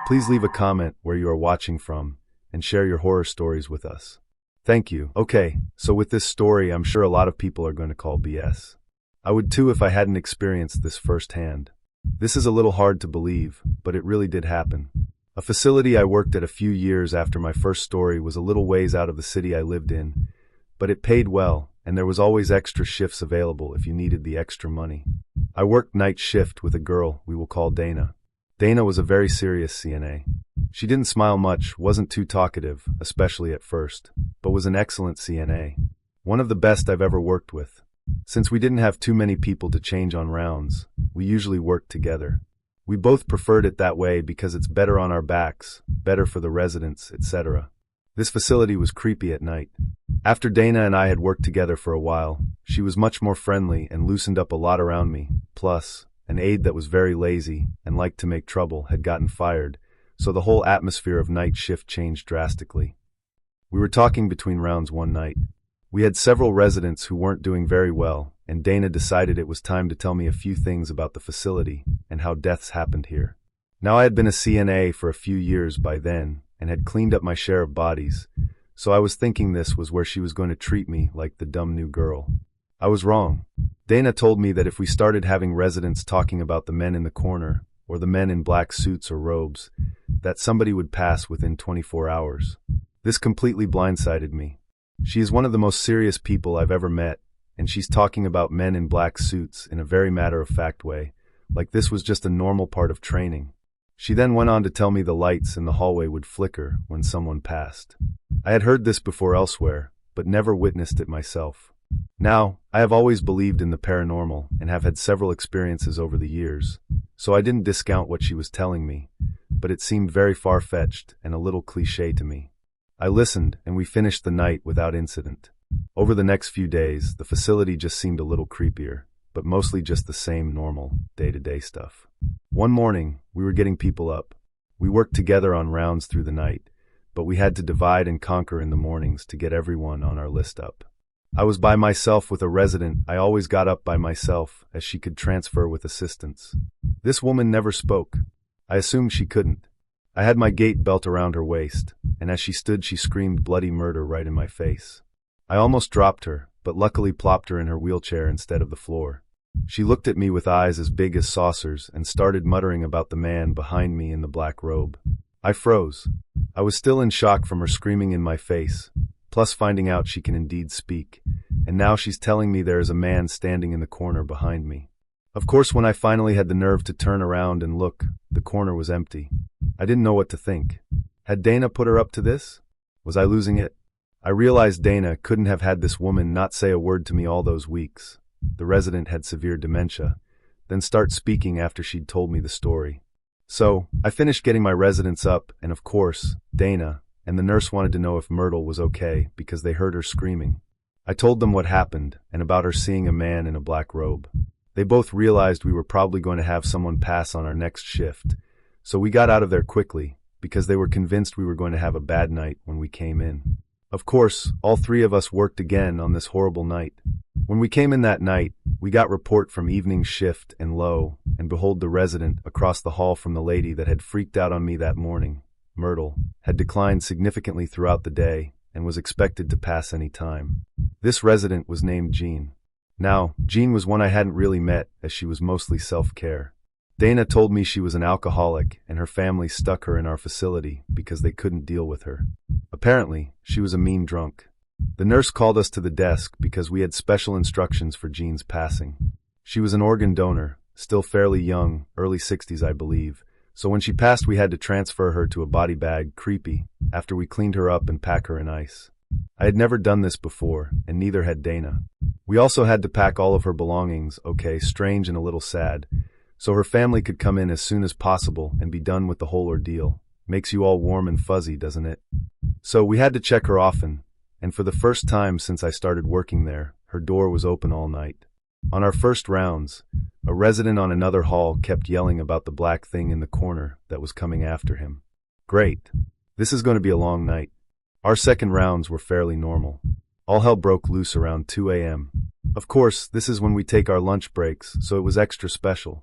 Please leave a comment where you are watching from and share your horror stories with us. Thank you. Okay, so with this story, I'm sure a lot of people are going to call BS. I would too if I hadn't experienced this firsthand. This is a little hard to believe, but it really did happen. A facility I worked at a few years after my first story was a little ways out of the city I lived in, but it paid well, and there was always extra shifts available if you needed the extra money. I worked night shift with a girl we will call Dana. Dana was a very serious CNA. She didn't smile much, wasn't too talkative, especially at first, but was an excellent CNA. One of the best I've ever worked with. Since we didn't have too many people to change on rounds, we usually worked together. We both preferred it that way because it's better on our backs, better for the residents, etc. This facility was creepy at night. After Dana and I had worked together for a while, she was much more friendly and loosened up a lot around me. Plus, an aide that was very lazy and liked to make trouble had gotten fired, so the whole atmosphere of night shift changed drastically. We were talking between rounds one night. We had several residents who weren't doing very well, and Dana decided it was time to tell me a few things about the facility and how deaths happened here. Now I had been a CNA for a few years by then and had cleaned up my share of bodies, so I was thinking this was where she was going to treat me like the dumb new girl. I was wrong. Dana told me that if we started having residents talking about the men in the corner, or the men in black suits or robes, that somebody would pass within 24 hours. This completely blindsided me. She is one of the most serious people I've ever met, and she's talking about men in black suits in a very matter-of-fact way, like this was just a normal part of training. She then went on to tell me the lights in the hallway would flicker when someone passed. I had heard this before elsewhere, but never witnessed it myself. Now, I have always believed in the paranormal and have had several experiences over the years, so I didn't discount what she was telling me, but it seemed very far-fetched and a little cliché to me. I listened, and we finished the night without incident. Over the next few days, the facility just seemed a little creepier, but mostly just the same normal, day-to-day stuff. One morning, we were getting people up. We worked together on rounds through the night, but we had to divide and conquer in the mornings to get everyone on our list up. I was by myself with a resident. I always got up by myself, as she could transfer with assistance. This woman never spoke. I assumed she couldn't. I had my gait belt around her waist, and as she stood she screamed bloody murder right in my face. I almost dropped her, but luckily plopped her in her wheelchair instead of the floor. She looked at me with eyes as big as saucers and started muttering about the man behind me in the black robe. I froze. I was still in shock from her screaming in my face, plus finding out she can indeed speak, and now she's telling me there is a man standing in the corner behind me. Of course, when I finally had the nerve to turn around and look, the corner was empty. I didn't know what to think. Had Dana put her up to this? Was I losing it? I realized Dana couldn't have had this woman not say a word to me all those weeks. The resident had severe dementia, then start speaking after she'd told me the story. So, I finished getting my residents up, and of course, Dana and the nurse wanted to know if Myrtle was okay because they heard her screaming. I told them what happened and about her seeing a man in a black robe. They both realized we were probably going to have someone pass on our next shift, so we got out of there quickly because they were convinced we were going to have a bad night when we came in. Of course, all three of us worked again on this horrible night. When we came in that night, we got report from evening shift and low, and behold, the resident across the hall from the lady that had freaked out on me that morning, Myrtle, had declined significantly throughout the day and was expected to pass any time. This resident was named Jean. Now, Jean was one I hadn't really met, as she was mostly self-care. Dana told me she was an alcoholic and her family stuck her in our facility because they couldn't deal with her. Apparently, she was a mean drunk. The nurse called us to the desk because we had special instructions for Jean's passing. She was an organ donor, still fairly young, early 60s I believe, so when she passed we had to transfer her to a body bag, creepy, after we cleaned her up and pack her in ice. I had never done this before, and neither had Dana. We also had to pack all of her belongings, okay, strange and a little sad, so her family could come in as soon as possible and be done with the whole ordeal. Makes you all warm and fuzzy, doesn't it? So we had to check her often, and for the first time since I started working there, her door was open all night. On our first rounds, a resident on another hall kept yelling about the black thing in the corner that was coming after him. Great. This is going to be a long night. Our second rounds were fairly normal. All hell broke loose around 2 a.m. Of course, this is when we take our lunch breaks, so it was extra special.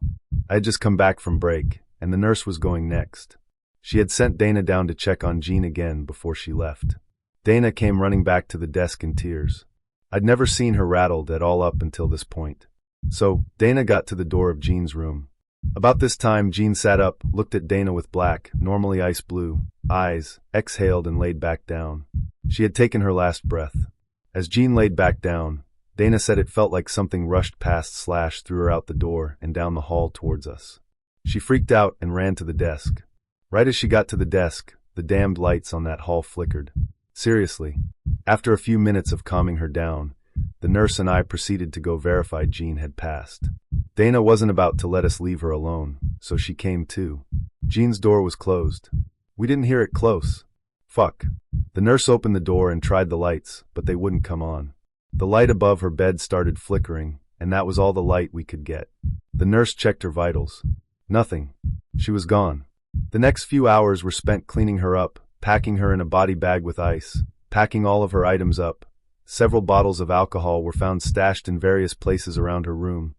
I had just come back from break, and the nurse was going next. She had sent Dana down to check on Jean again before she left. Dana came running back to the desk in tears. I'd never seen her rattled at all up until this point. So, Dana got to the door of Jean's room. About this time, Jean sat up, looked at Dana with black, normally ice blue, eyes, exhaled and laid back down. She had taken her last breath. As Jean laid back down, Dana said it felt like something rushed past / threw her out the door and down the hall towards us. She freaked out and ran to the desk. Right as she got to the desk, the damned lights on that hall flickered. Seriously. After a few minutes of calming her down, the nurse and I proceeded to go verify Jean had passed. Dana wasn't about to let us leave her alone, so she came too. Jean's door was closed. We didn't hear it close. Fuck. The nurse opened the door and tried the lights, but they wouldn't come on. The light above her bed started flickering, and that was all the light we could get. The nurse checked her vitals. Nothing. She was gone. The next few hours were spent cleaning her up, packing her in a body bag with ice, packing all of her items up. Several bottles of alcohol were found stashed in various places around her room,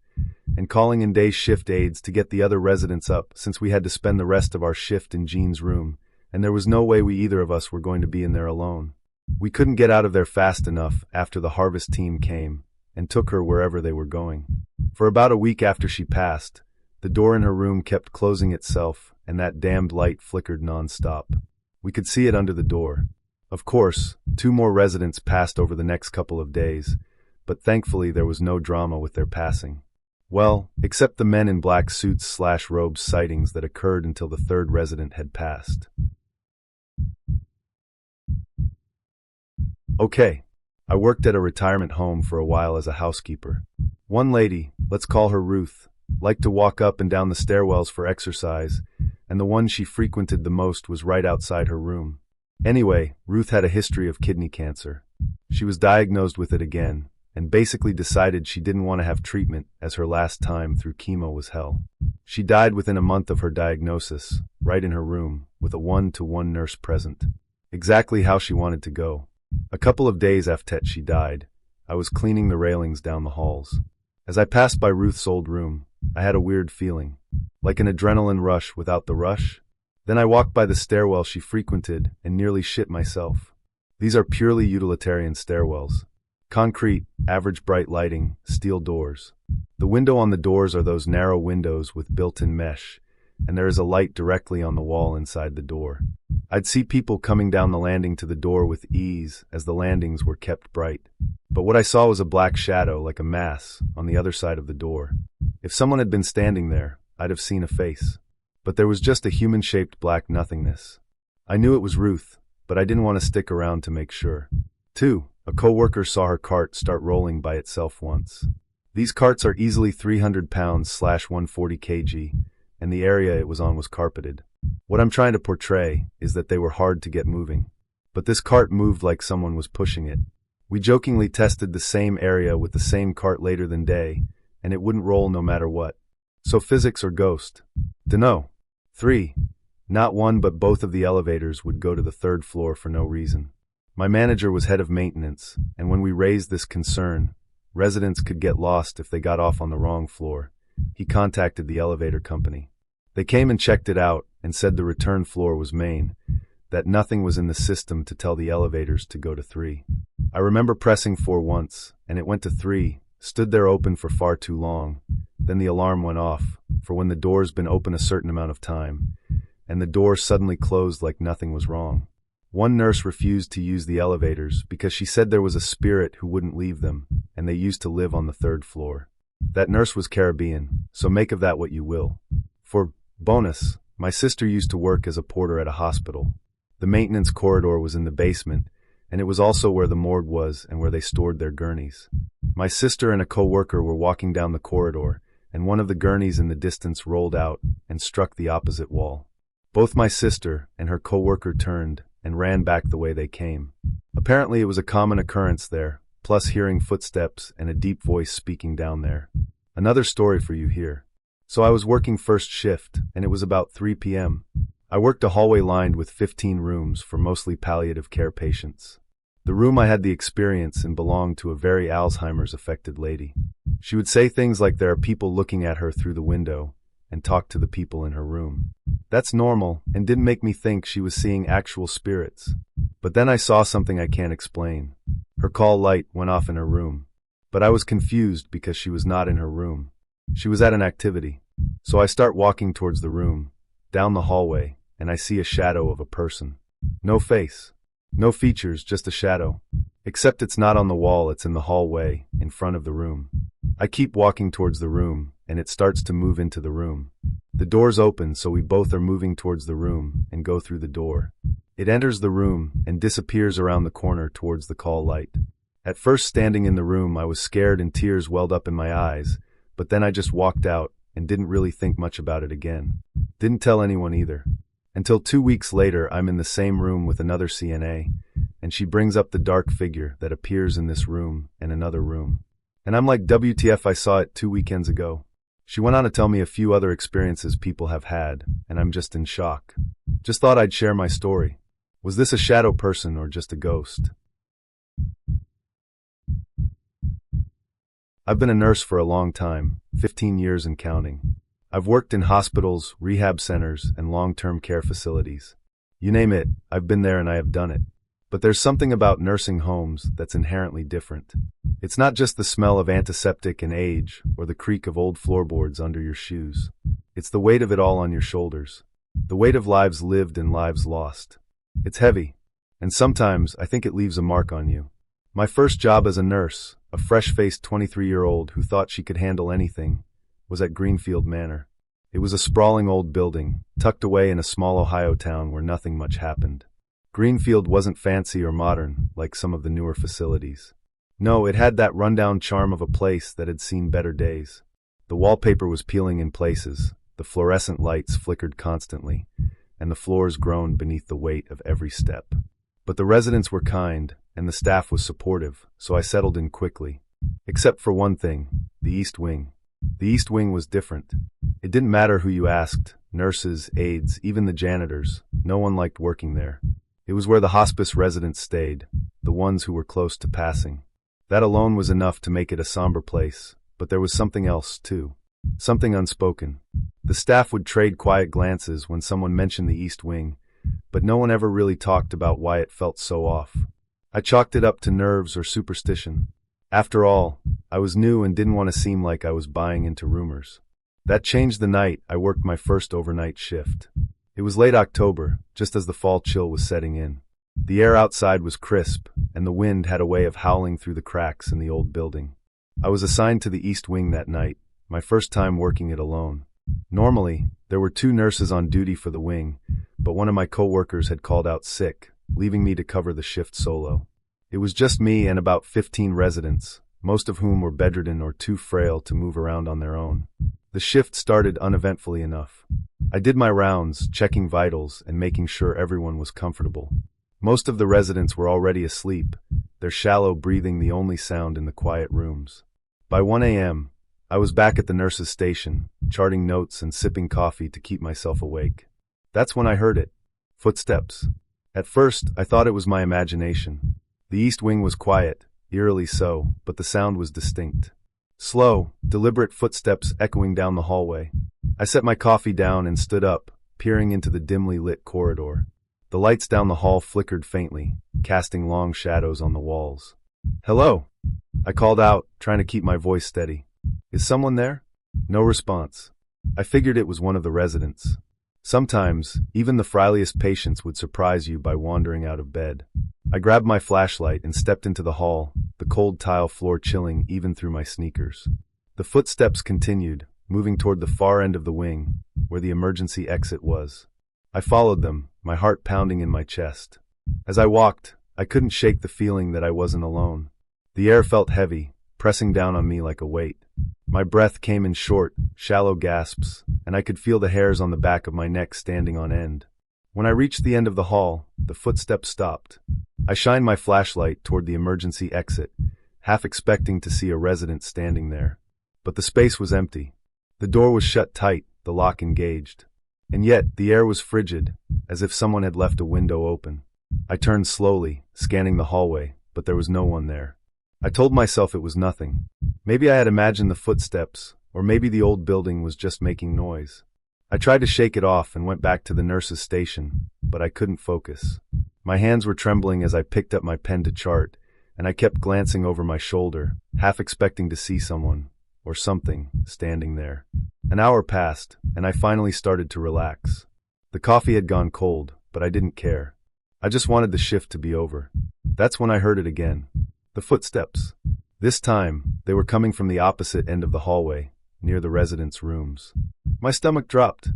and calling in day shift aides to get the other residents up since we had to spend the rest of our shift in Jean's room, and there was no way we either of us were going to be in there alone. We couldn't get out of there fast enough after the harvest team came and took her wherever they were going. For about a week after she passed, the door in her room kept closing itself and that damned light flickered non-stop. We could see it under the door. Of course, 2 more residents passed over the next couple of days, but thankfully there was no drama with their passing. Well, except the men in black suits / robes sightings that occurred until the 3rd resident had passed. Okay, I worked at a retirement home for a while as a housekeeper. One lady, let's call her Ruth, liked to walk up and down the stairwells for exercise, and the one she frequented the most was right outside her room. Anyway, Ruth had a history of kidney cancer. She was diagnosed with it again, and basically decided she didn't want to have treatment as her last time through chemo was hell. She died within a month of her diagnosis, right in her room, with a 1-to-1 nurse present. Exactly how she wanted to go. A couple of days after she died, I was cleaning the railings down the halls. As I passed by Ruth's old room, I had a weird feeling, like an adrenaline rush without the rush. Then I walked by the stairwell she frequented and nearly shit myself. These are purely utilitarian stairwells. Concrete, average bright lighting, steel doors. The window on the doors are those narrow windows with built-in mesh, and there is a light directly on the wall inside the door. I'd see people coming down the landing to the door with ease as the landings were kept bright. But what I saw was a black shadow like a mass on the other side of the door. If someone had been standing there, I'd have seen a face. But there was just a human-shaped black nothingness. I knew it was Ruth, but I didn't want to stick around to make sure. 2. A co-worker saw her cart start rolling by itself once. These carts are easily 300 pounds / 140 kg, and the area it was on was carpeted. What I'm trying to portray is that they were hard to get moving. But this cart moved like someone was pushing it. We jokingly tested the same area with the same cart later than day, and it wouldn't roll no matter what. So physics or ghost? Dunno. 3. Not one but both of the elevators would go to the 3rd floor for no reason. My manager was head of maintenance, and when we raised this concern, residents could get lost if they got off on the wrong floor. He contacted the elevator company. They came and checked it out and said the return floor was main, that nothing was in the system to tell the elevators to go to 3. I remember pressing 4 once, and it went to 3, stood there open for far too long. Then the alarm went off, for when the door's been open a certain amount of time, and the door suddenly closed like nothing was wrong. One nurse refused to use the elevators because she said there was a spirit who wouldn't leave them, and they used to live on the 3rd floor. That nurse was Caribbean, so make of that what you will. For bonus, my sister used to work as a porter at a hospital. The maintenance corridor was in the basement, and it was also where the morgue was and where they stored their gurneys. My sister and a co-worker were walking down the corridor, and one of the gurneys in the distance rolled out and struck the opposite wall. Both my sister and her co-worker turned and ran back the way they came. Apparently it was a common occurrence there, plus hearing footsteps and a deep voice speaking down there. Another story for you here. So I was working first shift, and it was about 3 p.m. I worked a hallway lined with 15 rooms for mostly palliative care patients. The room I had the experience in belonged to a very Alzheimer's affected lady. She would say things like there are people looking at her through the window, and talked to the people in her room. That's normal, and didn't make me think she was seeing actual spirits. But then I saw something I can't explain. Her call light went off in her room. But I was confused because she was not in her room. She was at an activity. So I start walking towards the room, down the hallway, and I see a shadow of a person. No face. No features, just a shadow. Except it's not on the wall, it's in the hallway, in front of the room. I keep walking towards the room, and it starts to move into the room. The door's open, so we both are moving towards the room and go through the door. It enters the room and disappears around the corner towards the call light. At first, standing in the room, I was scared and tears welled up in my eyes, but then I just walked out and didn't really think much about it again. Didn't tell anyone either. Until 2 weeks later, I'm in the same room with another CNA, and she brings up the dark figure that appears in this room and another room. And I'm like, WTF, I saw it 2 weekends ago. She went on to tell me a few other experiences people have had, and I'm just in shock. Just thought I'd share my story. Was this a shadow person or just a ghost? I've been a nurse for a long time, 15 years and counting. I've worked in hospitals, rehab centers, and long-term care facilities. You name it, I've been there and I have done it. But there's something about nursing homes that's inherently different. It's not just the smell of antiseptic and age, or the creak of old floorboards under your shoes. It's the weight of it all on your shoulders. The weight of lives lived and lives lost. It's heavy, and sometimes I think it leaves a mark on you. My first job as a nurse, a fresh-faced 23-year-old who thought she could handle anything, was at Greenfield Manor. It was a sprawling old building, tucked away in a small Ohio town where nothing much happened. Greenfield wasn't fancy or modern, like some of the newer facilities. No, it had that rundown charm of a place that had seen better days. The wallpaper was peeling in places, the fluorescent lights flickered constantly, and the floors groaned beneath the weight of every step. But the residents were kind, and the staff was supportive, so I settled in quickly. Except for one thing, the East Wing. The East Wing was different. It didn't matter who you asked, nurses, aides, even the janitors. No one liked working there. It was where the hospice residents stayed, the ones who were close to passing. That alone was enough to make it a somber place, but there was something else, too. Something unspoken. The staff would trade quiet glances when someone mentioned the East Wing, but no one ever really talked about why it felt so off. I chalked it up to nerves or superstition. After all, I was new and didn't want to seem like I was buying into rumors. That changed the night I worked my first overnight shift. It was late October, just as the fall chill was setting in. The air outside was crisp, and the wind had a way of howling through the cracks in the old building. I was assigned to the East Wing that night, my first time working it alone. Normally, there were 2 nurses on duty for the wing, but one of my coworkers had called out sick, leaving me to cover the shift solo. It was just me and about 15 residents, most of whom were bedridden or too frail to move around on their own. The shift started uneventfully enough. I did my rounds, checking vitals and making sure everyone was comfortable. Most of the residents were already asleep, their shallow breathing the only sound in the quiet rooms. By 1 a.m., I was back at the nurse's station, charting notes and sipping coffee to keep myself awake. That's when I heard it. Footsteps. At first, I thought it was my imagination. The East Wing was quiet, eerily so, but the sound was distinct. Slow, deliberate footsteps echoing down the hallway. I set my coffee down and stood up, peering into the dimly lit corridor. The lights down the hall flickered faintly, casting long shadows on the walls. "Hello," I called out, trying to keep my voice steady. "Is someone there?" No response. I figured it was one of the residents. Sometimes, even the frailest patients would surprise you by wandering out of bed. I grabbed my flashlight and stepped into the hall, the cold tile floor chilling even through my sneakers. The footsteps continued, moving toward the far end of the wing, where the emergency exit was. I followed them, my heart pounding in my chest. As I walked, I couldn't shake the feeling that I wasn't alone. The air felt heavy, pressing down on me like a weight. My breath came in short, shallow gasps, and I could feel the hairs on the back of my neck standing on end. When I reached the end of the hall, the footsteps stopped. I shined my flashlight toward the emergency exit, half expecting to see a resident standing there. But the space was empty. The door was shut tight, the lock engaged. And yet, the air was frigid, as if someone had left a window open. I turned slowly, scanning the hallway, but there was no one there. I told myself it was nothing. Maybe I had imagined the footsteps, Or maybe the old building was just making noise. I tried to shake it off and went back to the nurse's station, but I couldn't focus. My hands were trembling as I picked up my pen to chart, and I kept glancing over my shoulder, half expecting to see someone, or something, standing there. An hour passed, and I finally started to relax. The coffee had gone cold, but I didn't care. I just wanted the shift to be over. That's when I heard it again. The footsteps. This time, they were coming from the opposite end of the hallway, near the residents' rooms. My stomach dropped.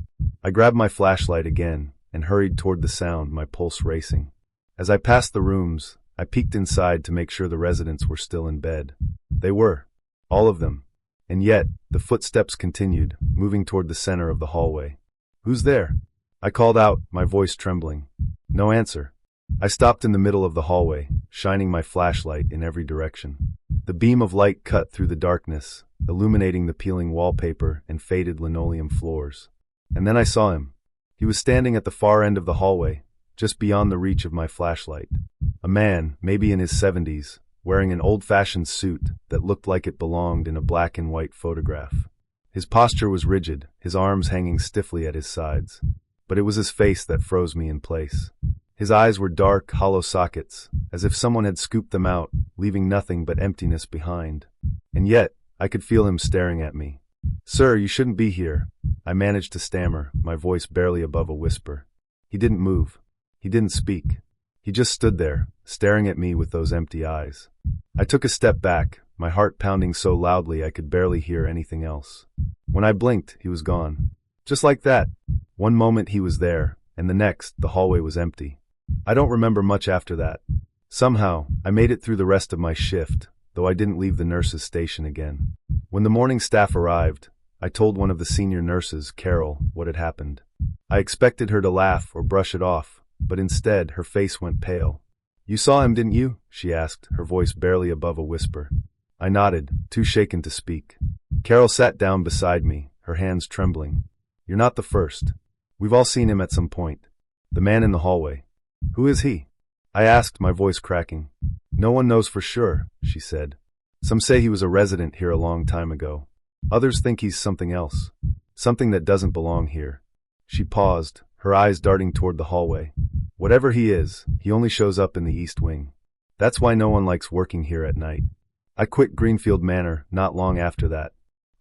I grabbed my flashlight again and hurried toward the sound, my pulse racing. As I passed the rooms, I peeked inside to make sure the residents were still in bed. They were. All of them. And yet, the footsteps continued, moving toward the center of the hallway. "Who's there?" I called out, my voice trembling. No answer. I stopped in the middle of the hallway, shining my flashlight in every direction. The beam of light cut through the darkness, illuminating the peeling wallpaper and faded linoleum floors. And then I saw him. He was standing at the far end of the hallway, just beyond the reach of my flashlight. A man, maybe in his 70s, wearing an old-fashioned suit that looked like it belonged in a black and white photograph. His posture was rigid, his arms hanging stiffly at his sides. But it was his face that froze me in place. His eyes were dark, hollow sockets, as if someone had scooped them out, leaving nothing but emptiness behind. And yet, I could feel him staring at me. "Sir, you shouldn't be here," I managed to stammer, my voice barely above a whisper. He didn't move. He didn't speak. He just stood there, staring at me with those empty eyes. I took a step back, my heart pounding so loudly I could barely hear anything else. When I blinked, he was gone. Just like that. One moment he was there, and the next, the hallway was empty. I don't remember much after that. Somehow, I made it through the rest of my shift, though I didn't leave the nurse's station again. When the morning staff arrived, I told one of the senior nurses, Carol, what had happened. I expected her to laugh or brush it off, but instead her face went pale. "You saw him, didn't you?" she asked, her voice barely above a whisper. I nodded, too shaken to speak. Carol sat down beside me, her hands trembling. "You're not the first. We've all seen him at some point. The man in the hallway." "Who is he?" I asked, my voice cracking. "No one knows for sure," she said. "Some say he was a resident here a long time ago. Others think he's something else. Something that doesn't belong here." She paused, her eyes darting toward the hallway. "Whatever he is, he only shows up in the East Wing. That's why no one likes working here at night." I quit Greenfield Manor not long after that.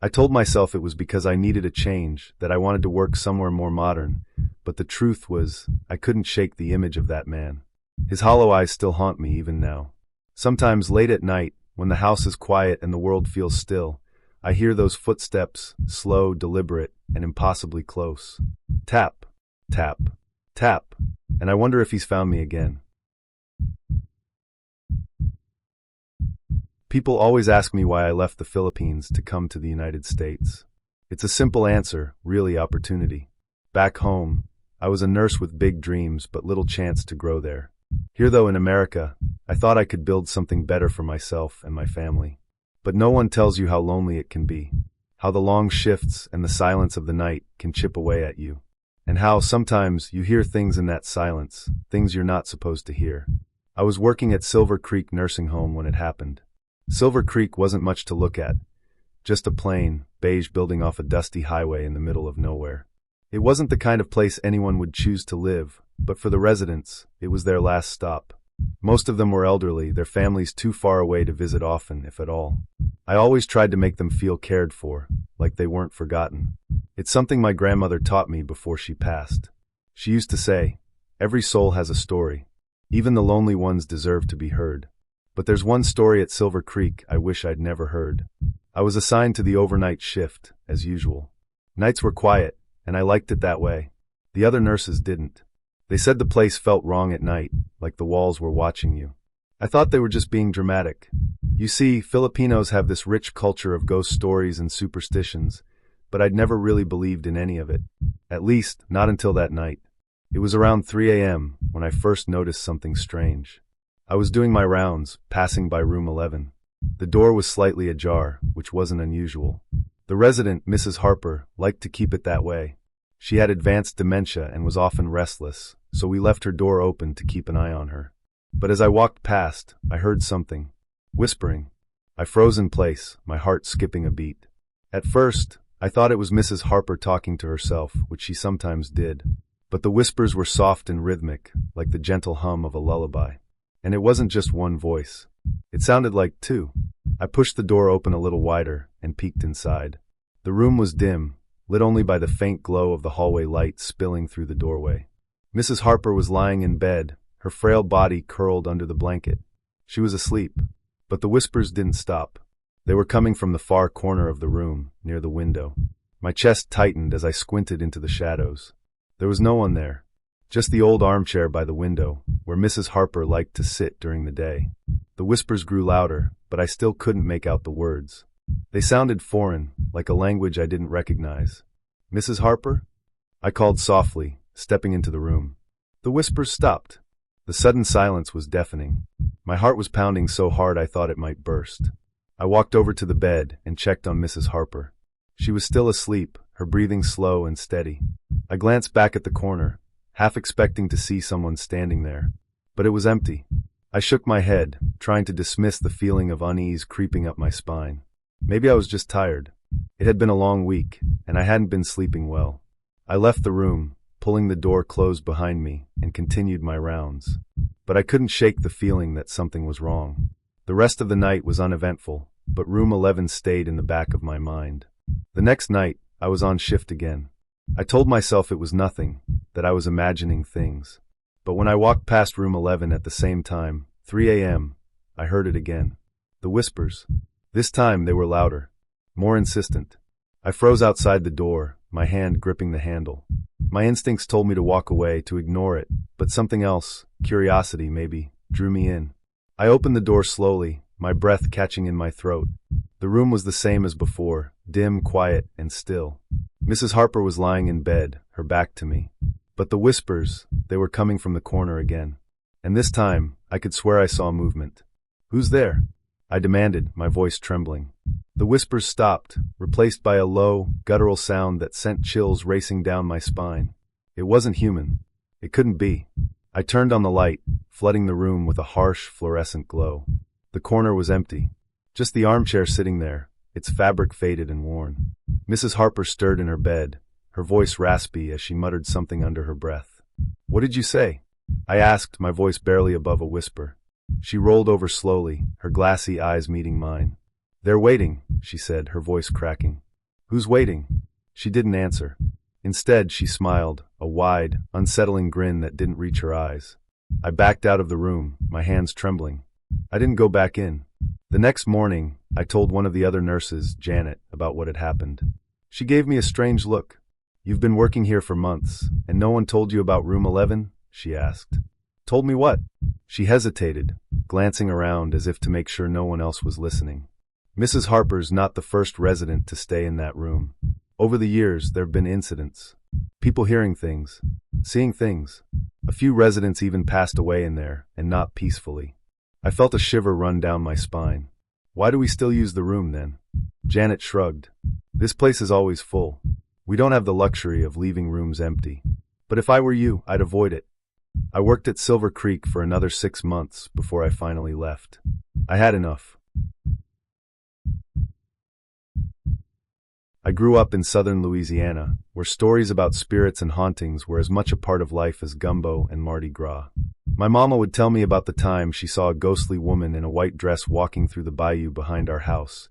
I told myself it was because I needed a change, that I wanted to work somewhere more modern, but the truth was, I couldn't shake the image of that man. His hollow eyes still haunt me even now. Sometimes late at night, when the house is quiet and the world feels still, I hear those footsteps, slow, deliberate, and impossibly close. Tap, tap, tap, and I wonder if he's found me again. People always ask me why I left the Philippines to come to the United States. It's a simple answer, really opportunity. Back home, I was a nurse with big dreams but little chance to grow there. Here though, in America, I thought I could build something better for myself and my family. But no one tells you how lonely it can be, how the long shifts and the silence of the night can chip away at you, and how sometimes you hear things in that silence, things you're not supposed to hear. I was working at Silver Creek Nursing Home when it happened. Silver Creek wasn't much to look at, just a plain, beige building off a dusty highway in the middle of nowhere. It wasn't the kind of place anyone would choose to live, but for the residents, it was their last stop. Most of them were elderly, their families too far away to visit often, if at all. I always tried to make them feel cared for, like they weren't forgotten. It's something my grandmother taught me before she passed. She used to say, "Every soul has a story. Even the lonely ones deserve to be heard." But there's one story at Silver Creek I wish I'd never heard. I was assigned to the overnight shift, as usual. Nights were quiet, and I liked it that way. The other nurses didn't. They said the place felt wrong at night, like the walls were watching you. I thought they were just being dramatic. You see, Filipinos have this rich culture of ghost stories and superstitions, but I'd never really believed in any of it. At least, not until that night. It was around 3 a.m. when I first noticed something strange. I was doing my rounds, passing by room 11. The door was slightly ajar, which wasn't unusual. The resident, Mrs. Harper, liked to keep it that way. She had advanced dementia and was often restless, so we left her door open to keep an eye on her. But as I walked past, I heard something. Whispering. I froze in place, my heart skipping a beat. At first, I thought it was Mrs. Harper talking to herself, which she sometimes did. But the whispers were soft and rhythmic, like the gentle hum of a lullaby. And it wasn't just one voice. It sounded like two. I pushed the door open a little wider and peeked inside. The room was dim, lit only by the faint glow of the hallway light spilling through the doorway. Mrs. Harper was lying in bed, her frail body curled under the blanket. She was asleep, but the whispers didn't stop. They were coming from the far corner of the room, near the window. My chest tightened as I squinted into the shadows. There was no one there, just the old armchair by the window, where Mrs. Harper liked to sit during the day. The whispers grew louder, but I still couldn't make out the words. They sounded foreign, like a language I didn't recognize. "Mrs. Harper?" I called softly, stepping into the room. The whispers stopped. The sudden silence was deafening. My heart was pounding so hard I thought it might burst. I walked over to the bed and checked on Mrs. Harper. She was still asleep, her breathing slow and steady. I glanced back at the corner, half expecting to see someone standing there. But it was empty. I shook my head, trying to dismiss the feeling of unease creeping up my spine. Maybe I was just tired. It had been a long week, and I hadn't been sleeping well. I left the room, pulling the door closed behind me, and continued my rounds. But I couldn't shake the feeling that something was wrong. The rest of the night was uneventful, but room 11 stayed in the back of my mind. The next night, I was on shift again. I told myself it was nothing, that I was imagining things. But when I walked past room 11 at the same time, 3 a.m., I heard it again. The whispers. This time they were louder, more insistent. I froze outside the door, my hand gripping the handle. My instincts told me to walk away, to ignore it, but something else, curiosity maybe, drew me in. I opened the door slowly, my breath catching in my throat. The room was the same as before, dim, quiet, and still. Mrs. Harper was lying in bed, her back to me. But the whispers, they were coming from the corner again. And this time, I could swear I saw movement. "Who's there?" I demanded, my voice trembling. The whispers stopped, replaced by a low, guttural sound that sent chills racing down my spine. It wasn't human. It couldn't be. I turned on the light, flooding the room with a harsh, fluorescent glow. The corner was empty. Just the armchair sitting there, its fabric faded and worn. Mrs. Harper stirred in her bed, her voice raspy as she muttered something under her breath. "What did you say?" I asked, my voice barely above a whisper. She rolled over slowly, her glassy eyes meeting mine. "They're waiting," she said, her voice cracking. "Who's waiting?" She didn't answer. Instead, she smiled, a wide, unsettling grin that didn't reach her eyes. I backed out of the room, my hands trembling. I didn't go back in. The next morning, I told one of the other nurses, Janet, about what had happened. She gave me a strange look. "You've been working here for months, and no one told you about room 11? She asked. "Told me what?" She hesitated, glancing around as if to make sure no one else was listening. "Mrs. Harper's not the first resident to stay in that room. Over the years, there have been incidents. People hearing things, seeing things. A few residents even passed away in there, and not peacefully." I felt a shiver run down my spine. "Why do we still use the room, then?" Janet shrugged. "This place is always full. We don't have the luxury of leaving rooms empty. But if I were you, I'd avoid it." I worked at Silver Creek for another 6 months before I finally left. I had enough. I grew up in southern Louisiana, where stories about spirits and hauntings were as much a part of life as gumbo and Mardi Gras. My mama would tell me about the time she saw a ghostly woman in a white dress walking through the bayou behind our house,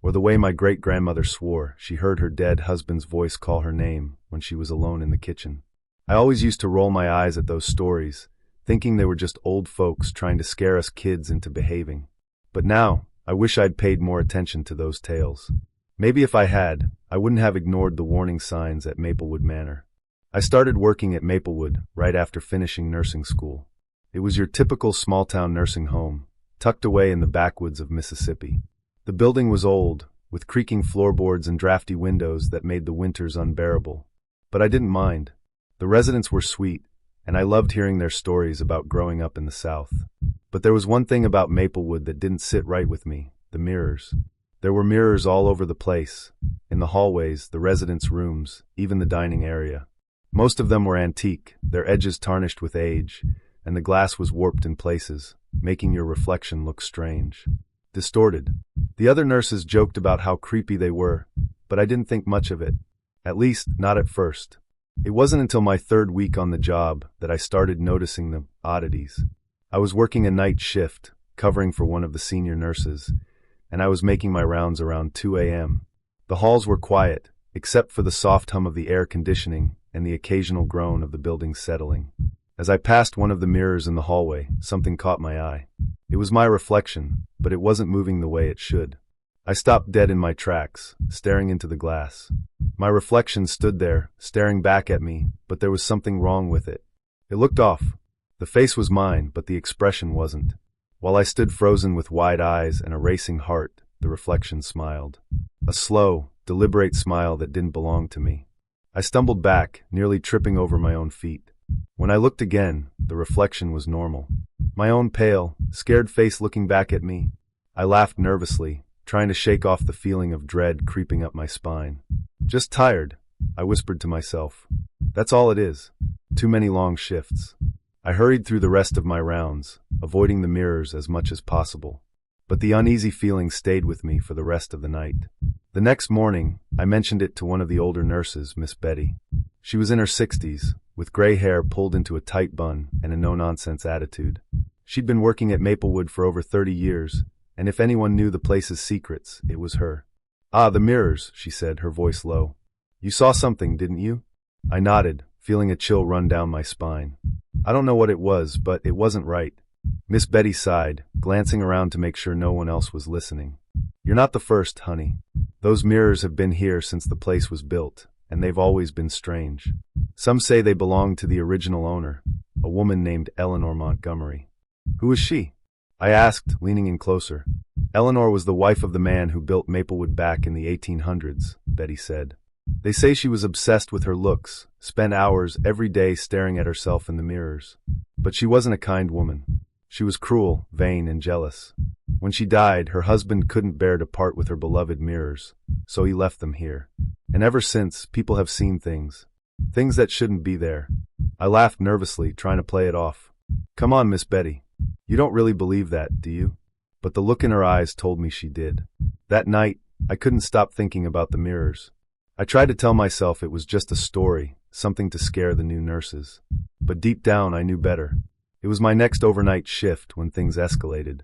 or the way my great-grandmother swore she heard her dead husband's voice call her name when she was alone in the kitchen. I always used to roll my eyes at those stories, thinking they were just old folks trying to scare us kids into behaving. But now, I wish I'd paid more attention to those tales. Maybe if I had, I wouldn't have ignored the warning signs at Maplewood Manor. I started working at Maplewood right after finishing nursing school. It was your typical small-town nursing home, tucked away in the backwoods of Mississippi. The building was old, with creaking floorboards and drafty windows that made the winters unbearable. But I didn't mind. The residents were sweet, and I loved hearing their stories about growing up in the South. But there was one thing about Maplewood that didn't sit right with me: the mirrors. There were mirrors all over the place, in the hallways, the residents' rooms, even the dining area. Most of them were antique, their edges tarnished with age, and the glass was warped in places, making your reflection look strange. Distorted. The other nurses joked about how creepy they were, but I didn't think much of it. At least, not at first. It wasn't until my third week on the job that I started noticing the oddities. I was working a night shift, covering for one of the senior nurses, and I was making my rounds around 2 a.m. The halls were quiet, except for the soft hum of the air conditioning and the occasional groan of the building settling. As I passed one of the mirrors in the hallway, something caught my eye. It was my reflection, but it wasn't moving the way it should. I stopped dead in my tracks, staring into the glass. My reflection stood there, staring back at me, but there was something wrong with it. It looked off. The face was mine, but the expression wasn't. While I stood frozen with wide eyes and a racing heart, the reflection smiled. A slow, deliberate smile that didn't belong to me. I stumbled back, nearly tripping over my own feet. When I looked again, the reflection was normal. My own pale, scared face looking back at me. I laughed nervously, trying to shake off the feeling of dread creeping up my spine. Just tired, I whispered to myself. That's all it is. Too many long shifts. I hurried through the rest of my rounds, avoiding the mirrors as much as possible. But the uneasy feeling stayed with me for the rest of the night. The next morning, I mentioned it to one of the older nurses, Miss Betty. She was in her 60s, with gray hair pulled into a tight bun and a no-nonsense attitude. She'd been working at Maplewood for over 30 years, and if anyone knew the place's secrets, it was her. "Ah, the mirrors," she said, her voice low. "You saw something, didn't you?" I nodded, feeling a chill run down my spine. I don't know what it was, but it wasn't right. Miss Betty sighed, glancing around to make sure no one else was listening. "You're not the first, honey. Those mirrors have been here since the place was built, and they've always been strange. Some say they belonged to the original owner, a woman named Eleanor Montgomery." "Who is she?" I asked, leaning in closer. "Eleanor was the wife of the man who built Maplewood back in the 1800s, Betty said. "They say she was obsessed with her looks, spent hours every day staring at herself in the mirrors. But she wasn't a kind woman. She was cruel, vain, and jealous. When she died, her husband couldn't bear to part with her beloved mirrors, so he left them here. And ever since, people have seen things. Things that shouldn't be there." I laughed nervously, trying to play it off. "Come on, Miss Betty. You don't really believe that, do you?" But the look in her eyes told me she did. That night, I couldn't stop thinking about the mirrors. I tried to tell myself it was just a story, something to scare the new nurses. But deep down, I knew better. It was my next overnight shift when things escalated.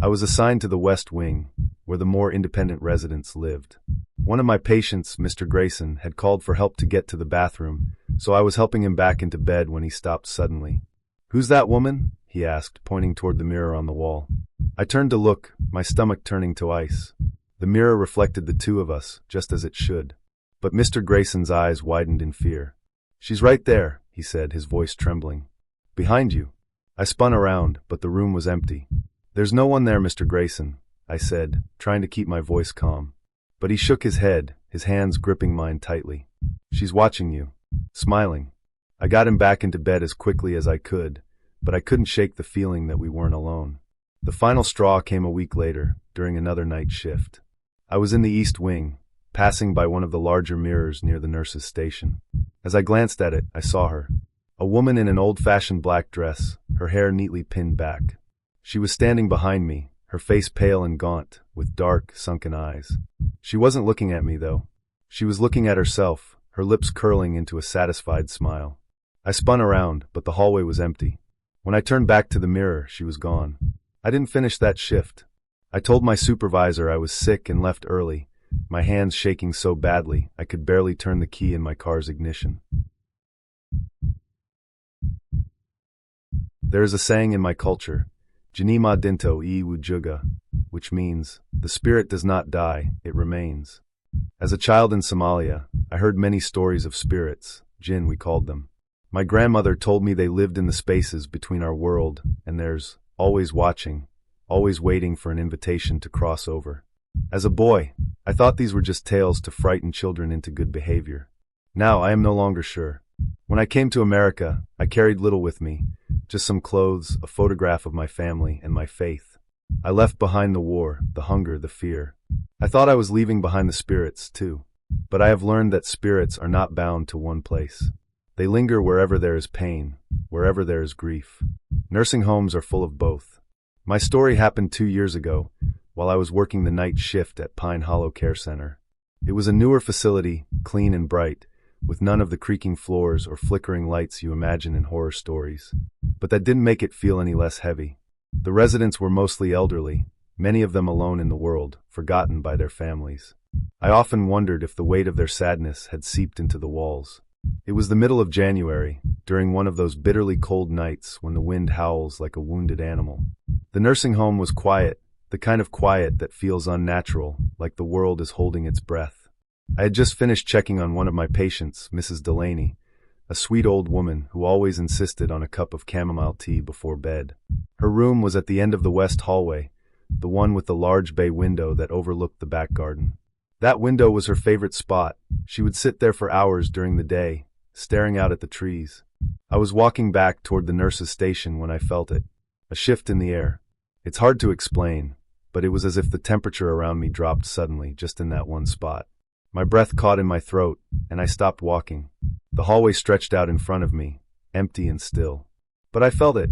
I was assigned to the West Wing, where the more independent residents lived. One of my patients, Mr. Grayson, had called for help to get to the bathroom, so I was helping him back into bed when he stopped suddenly. "Who's that woman?" he asked, pointing toward the mirror on the wall. I turned to look, my stomach turning to ice. The mirror reflected the two of us, just as it should. But Mr. Grayson's eyes widened in fear. "She's right there," he said, his voice trembling. "Behind you." I spun around, but the room was empty. "There's no one there, Mr. Grayson," I said, trying to keep my voice calm. But he shook his head, his hands gripping mine tightly. "She's watching you." Smiling. I got him back into bed as quickly as I could, but I couldn't shake the feeling that we weren't alone. The final straw came a week later, during another night shift. I was in the East Wing, passing by one of the larger mirrors near the nurse's station. As I glanced at it, I saw her. A woman in an old-fashioned black dress, her hair neatly pinned back. She was standing behind me, her face pale and gaunt, with dark, sunken eyes. She wasn't looking at me, though. She was looking at herself, her lips curling into a satisfied smile. I spun around, but the hallway was empty. When I turned back to the mirror, she was gone. I didn't finish that shift. I told my supervisor I was sick and left early, my hands shaking so badly I could barely turn the key in my car's ignition. There is a saying in my culture, "Jinima dinto I wujuga," which means, "The spirit does not die, it remains." As a child in Somalia, I heard many stories of spirits, jinn we called them. My grandmother told me they lived in the spaces between our world and theirs, always watching, always waiting for an invitation to cross over. As a boy, I thought these were just tales to frighten children into good behavior. Now I am no longer sure. When I came to America, I carried little with me, just some clothes, a photograph of my family, and my faith. I left behind the war, the hunger, the fear. I thought I was leaving behind the spirits, too. But I have learned that spirits are not bound to one place. They linger wherever there is pain, wherever there is grief. Nursing homes are full of both. My story happened 2 years ago, while I was working the night shift at Pine Hollow Care Center. It was a newer facility, clean and bright, with none of the creaking floors or flickering lights you imagine in horror stories. But that didn't make it feel any less heavy. The residents were mostly elderly, many of them alone in the world, forgotten by their families. I often wondered if the weight of their sadness had seeped into the walls. It was the middle of January, during one of those bitterly cold nights when the wind howls like a wounded animal. The nursing home was quiet, the kind of quiet that feels unnatural, like the world is holding its breath. I had just finished checking on one of my patients, Mrs. Delaney, a sweet old woman who always insisted on a cup of chamomile tea before bed. Her room was at the end of the west hallway, the one with the large bay window that overlooked the back garden. That window was her favorite spot. She would sit there for hours during the day, staring out at the trees. I was walking back toward the nurse's station when I felt it. A shift in the air. It's hard to explain, but it was as if the temperature around me dropped suddenly, just in that one spot. My breath caught in my throat, and I stopped walking. The hallway stretched out in front of me, empty and still. But I felt it.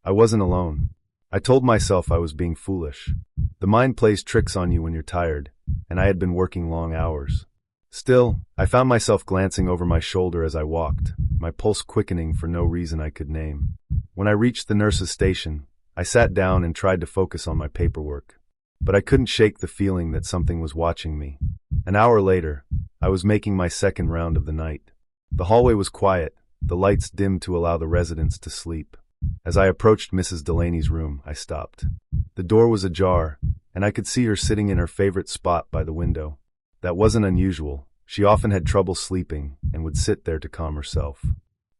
I wasn't alone. I told myself I was being foolish. The mind plays tricks on you when you're tired, and I had been working long hours. Still, I found myself glancing over my shoulder as I walked, my pulse quickening for no reason I could name. When I reached the nurse's station, I sat down and tried to focus on my paperwork. But I couldn't shake the feeling that something was watching me. An hour later, I was making my second round of the night. The hallway was quiet, the lights dimmed to allow the residents to sleep. As I approached Mrs. Delaney's room, I stopped. The door was ajar, and I could see her sitting in her favorite spot by the window. That wasn't unusual. She often had trouble sleeping and would sit there to calm herself.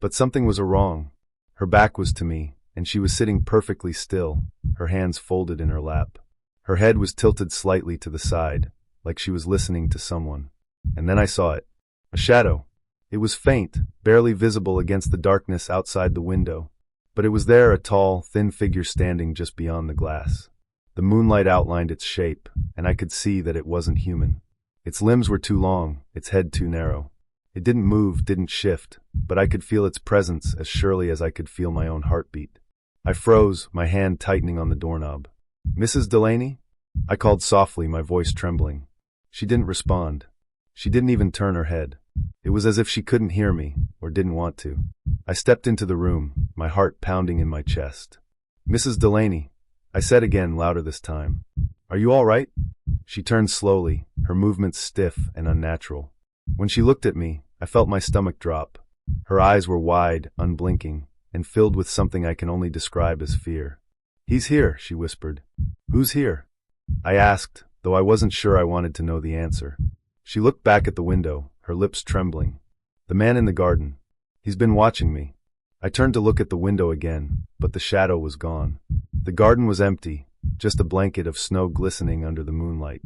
But something was wrong. Her back was to me, and she was sitting perfectly still, her hands folded in her lap. Her head was tilted slightly to the side, like she was listening to someone. And then I saw it. A shadow. It was faint, barely visible against the darkness outside the window. But it was there, a tall, thin figure standing just beyond the glass. The moonlight outlined its shape, and I could see that it wasn't human. Its limbs were too long, its head too narrow. It didn't move, didn't shift, but I could feel its presence as surely as I could feel my own heartbeat. I froze, my hand tightening on the doorknob. "Mrs. Delaney?" I called softly, my voice trembling. She didn't respond. She didn't even turn her head. It was as if she couldn't hear me, or didn't want to. I stepped into the room, my heart pounding in my chest. "Mrs. Delaney," I said again, louder this time. "Are you all right?" She turned slowly, her movements stiff and unnatural. When she looked at me, I felt my stomach drop. Her eyes were wide, unblinking, and filled with something I can only describe as fear. "He's here," she whispered. "Who's here?" I asked, though I wasn't sure I wanted to know the answer. She looked back at the window, her lips trembling. "The man in the garden. He's been watching me." I turned to look at the window again, but the shadow was gone. The garden was empty, just a blanket of snow glistening under the moonlight.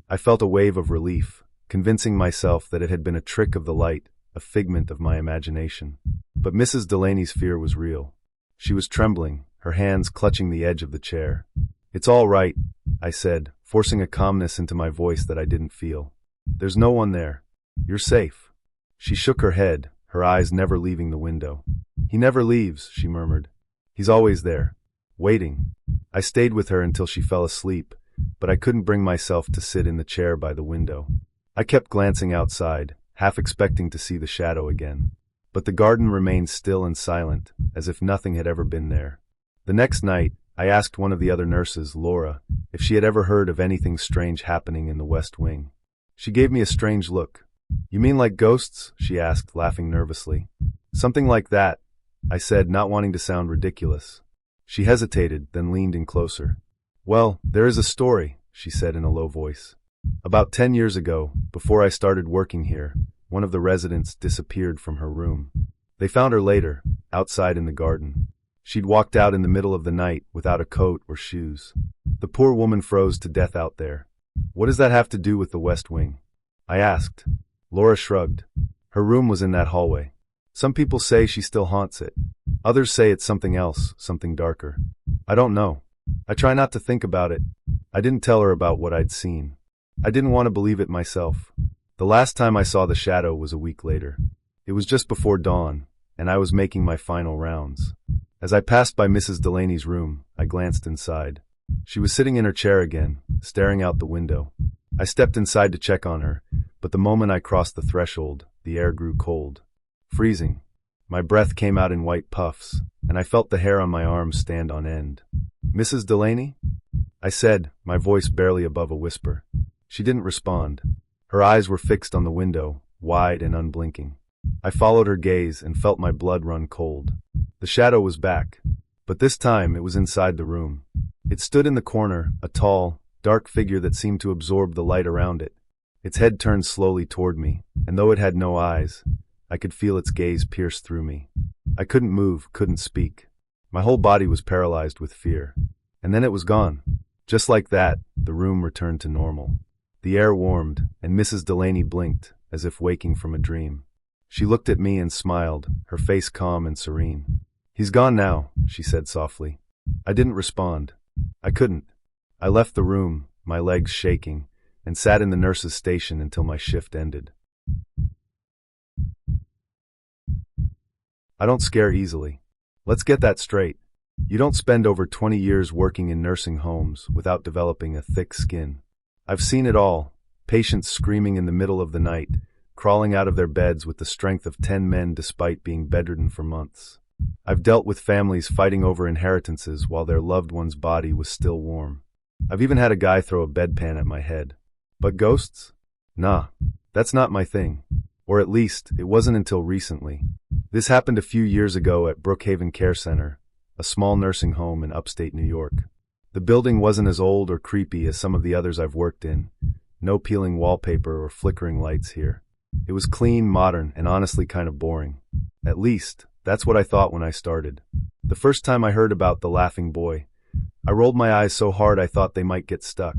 I felt a wave of relief, convincing myself that it had been a trick of the light, a figment of my imagination. But Mrs. Delaney's fear was real. She was trembling, her hands clutching the edge of the chair. "It's all right," I said, forcing a calmness into my voice that I didn't feel. "There's no one there. You're safe." She shook her head, her eyes never leaving the window. "He never leaves," she murmured. "He's always there, waiting." I stayed with her until she fell asleep, but I couldn't bring myself to sit in the chair by the window. I kept glancing outside, half expecting to see the shadow again. But the garden remained still and silent, as if nothing had ever been there. The next night, I asked one of the other nurses, Laura, if she had ever heard of anything strange happening in the West Wing. She gave me a strange look. "You mean like ghosts?" she asked, laughing nervously. "Something like that," I said, not wanting to sound ridiculous. She hesitated, then leaned in closer. "Well, there is a story," she said in a low voice. "About 10 years ago, before I started working here, one of the residents disappeared from her room. They found her later, outside in the garden. She'd walked out in the middle of the night without a coat or shoes. The poor woman froze to death out there." "What does that have to do with the West Wing?" I asked. Laura shrugged. "Her room was in that hallway. Some people say she still haunts it. Others say it's something else, something darker. I don't know. I try not to think about it." I didn't tell her about what I'd seen. I didn't want to believe it myself. The last time I saw the shadow was a week later. It was just before dawn, and I was making my final rounds. As I passed by Mrs. Delaney's room, I glanced inside. She was sitting in her chair again, staring out the window. I stepped inside to check on her, but the moment I crossed the threshold, the air grew cold. Freezing. My breath came out in white puffs, and I felt the hair on my arms stand on end. "Mrs. Delaney?" I said, my voice barely above a whisper. She didn't respond. Her eyes were fixed on the window, wide and unblinking. I followed her gaze and felt my blood run cold. The shadow was back, but this time it was inside the room. It stood in the corner, a tall, dark figure that seemed to absorb the light around it. Its head turned slowly toward me, and though it had no eyes, I could feel its gaze pierce through me. I couldn't move, couldn't speak. My whole body was paralyzed with fear. And then it was gone. Just like that, the room returned to normal. The air warmed, and Mrs. Delaney blinked, as if waking from a dream. She looked at me and smiled, her face calm and serene. "He's gone now," she said softly. I didn't respond. I couldn't. I left the room, my legs shaking, and sat in the nurse's station until my shift ended. I don't scare easily. Let's get that straight. You don't spend over 20 years working in nursing homes without developing a thick skin. I've seen it all. Patients screaming in the middle of the night, crawling out of their beds with the strength of 10 men despite being bedridden for months. I've dealt with families fighting over inheritances while their loved one's body was still warm. I've even had a guy throw a bedpan at my head. But ghosts? Nah, that's not my thing. Or at least, it wasn't until recently. This happened a few years ago at Brookhaven Care Center, a small nursing home in upstate New York. The building wasn't as old or creepy as some of the others I've worked in. No peeling wallpaper or flickering lights here. It was clean, modern, and honestly kind of boring. At least, that's what I thought when I started. The first time I heard about the laughing boy, I rolled my eyes so hard I thought they might get stuck.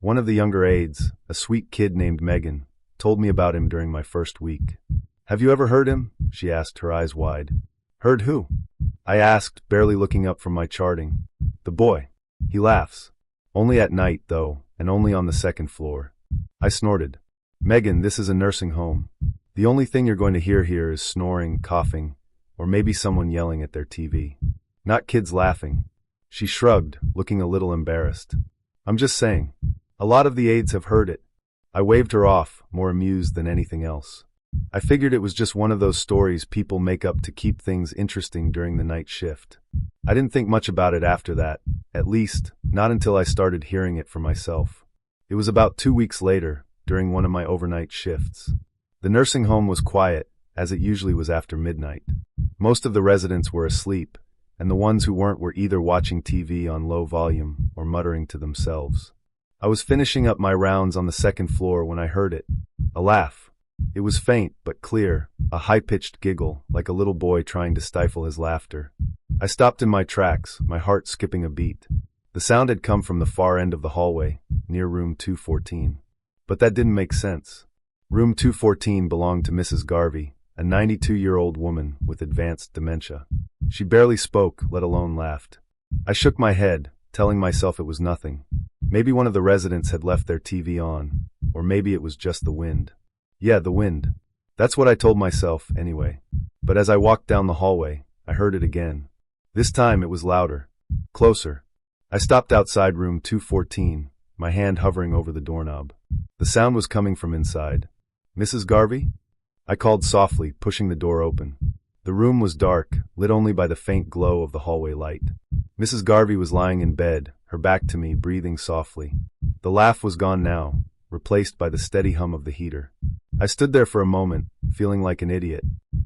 One of the younger aides, a sweet kid named Megan, told me about him during my first week. "Have you ever heard him?" she asked, her eyes wide. "Heard who?" I asked, barely looking up from my charting. "The boy. He laughs. Only at night, though, and only on the second floor." I snorted. "Megan, this is a nursing home. The only thing you're going to hear here is snoring, coughing, or maybe someone yelling at their TV. Not kids laughing." She shrugged, looking a little embarrassed. "I'm just saying. A lot of the aides have heard it." I waved her off, more amused than anything else. I figured it was just one of those stories people make up to keep things interesting during the night shift. I didn't think much about it after that, at least, not until I started hearing it for myself. It was about 2 weeks later, during one of my overnight shifts. The nursing home was quiet, as it usually was after midnight. Most of the residents were asleep, and the ones who weren't were either watching TV on low volume or muttering to themselves. I was finishing up my rounds on the second floor when I heard it. A laugh. It was faint but clear, a high-pitched giggle, like a little boy trying to stifle his laughter. I stopped in my tracks, my heart skipping a beat. The sound had come from the far end of the hallway, near room 214. But that didn't make sense. Room 214 belonged to Mrs. Garvey, a 92-year-old woman with advanced dementia. She barely spoke, let alone laughed. I shook my head, telling myself it was nothing. Maybe one of the residents had left their TV on, or maybe it was just the wind. Yeah, the wind. That's what I told myself, anyway. But as I walked down the hallway, I heard it again. This time it was louder. Closer. I stopped outside room 214, my hand hovering over the doorknob. The sound was coming from inside. "Mrs. Garvey?" I called softly, pushing the door open. The room was dark, lit only by the faint glow of the hallway light. Mrs. Garvey was lying in bed, her back to me, breathing softly. The laugh was gone now, replaced by the steady hum of the heater. I stood there for a moment, feeling like an idiot.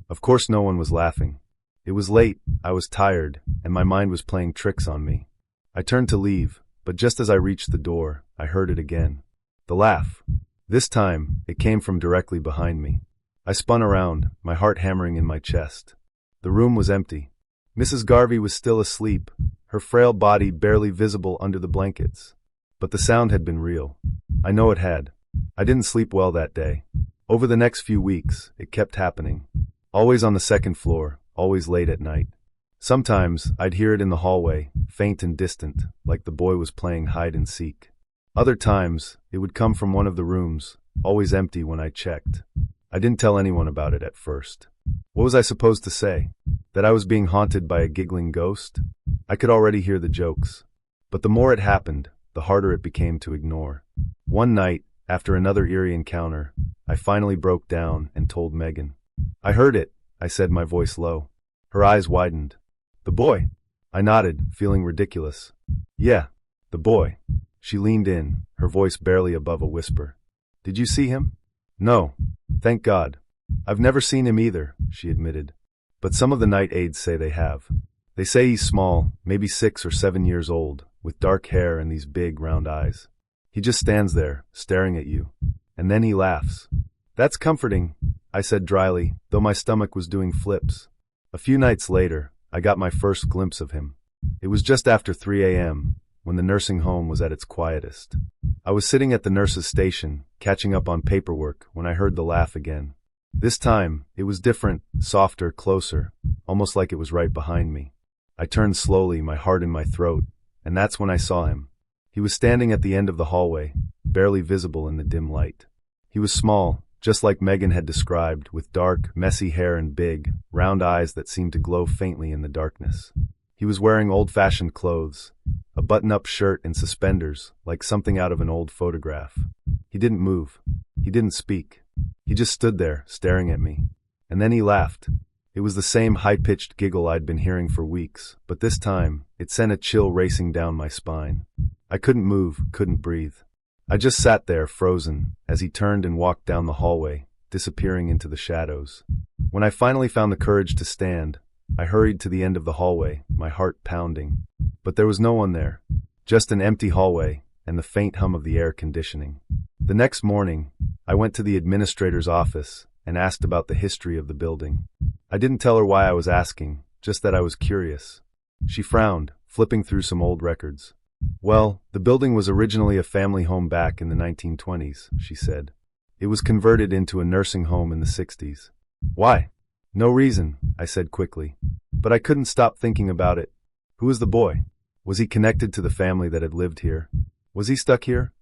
Of course no one was laughing. It was late, I was tired, and my mind was playing tricks on me. I turned to leave, but just as I reached the door, I heard it again. The laugh. This time, it came from directly behind me. I spun around, my heart hammering in my chest. The room was empty. Mrs. Garvey was still asleep, her frail body barely visible under the blankets. But the sound had been real. I know it had. I didn't sleep well that day. Over the next few weeks, it kept happening. Always on the second floor, always late at night. Sometimes, I'd hear it in the hallway, faint and distant, like the boy was playing hide and seek. Other times, it would come from one of the rooms, always empty when I checked. I didn't tell anyone about it at first. What was I supposed to say? That I was being haunted by a giggling ghost? I could already hear the jokes. But the more it happened, the harder it became to ignore. One night, after another eerie encounter, I finally broke down and told Megan. I heard it, I said, my voice low. Her eyes widened. The boy? I nodded, feeling ridiculous. Yeah, the boy. She leaned in, her voice barely above a whisper. Did you see him? No. Thank God. I've never seen him either, she admitted. But some of the night aides say they have. They say he's small, maybe 6 or 7 years old, with dark hair and these big, round eyes. He just stands there, staring at you. And then he laughs. That's comforting, I said dryly, though my stomach was doing flips. A few nights later, I got my first glimpse of him. It was just after 3 a.m., when the nursing home was at its quietest. I was sitting at the nurse's station, catching up on paperwork, when I heard the laugh again. This time, it was different, softer, closer, almost like it was right behind me. I turned slowly, my heart in my throat, and that's when I saw him. He was standing at the end of the hallway, barely visible in the dim light. He was small, just like Megan had described, with dark, messy hair and big, round eyes that seemed to glow faintly in the darkness. He was wearing old-fashioned clothes, a button-up shirt and suspenders, like something out of an old photograph. He didn't move. He didn't speak. He just stood there, staring at me. And then he laughed. It was the same high-pitched giggle I'd been hearing for weeks, but this time, it sent a chill racing down my spine. I couldn't move, couldn't breathe. I just sat there, frozen, as he turned and walked down the hallway, disappearing into the shadows. When I finally found the courage to stand, I hurried to the end of the hallway, my heart pounding. But there was no one there, just an empty hallway and the faint hum of the air conditioning. The next morning, I went to the administrator's office and asked about the history of the building. I didn't tell her why I was asking, just that I was curious. She frowned, flipping through some old records. Well, the building was originally a family home back in the 1920s, she said. It was converted into a nursing home in the 60s. Why? No reason, I said quickly. But I couldn't stop thinking about it. Who was the boy? Was he connected to the family that had lived here? Was he stuck here,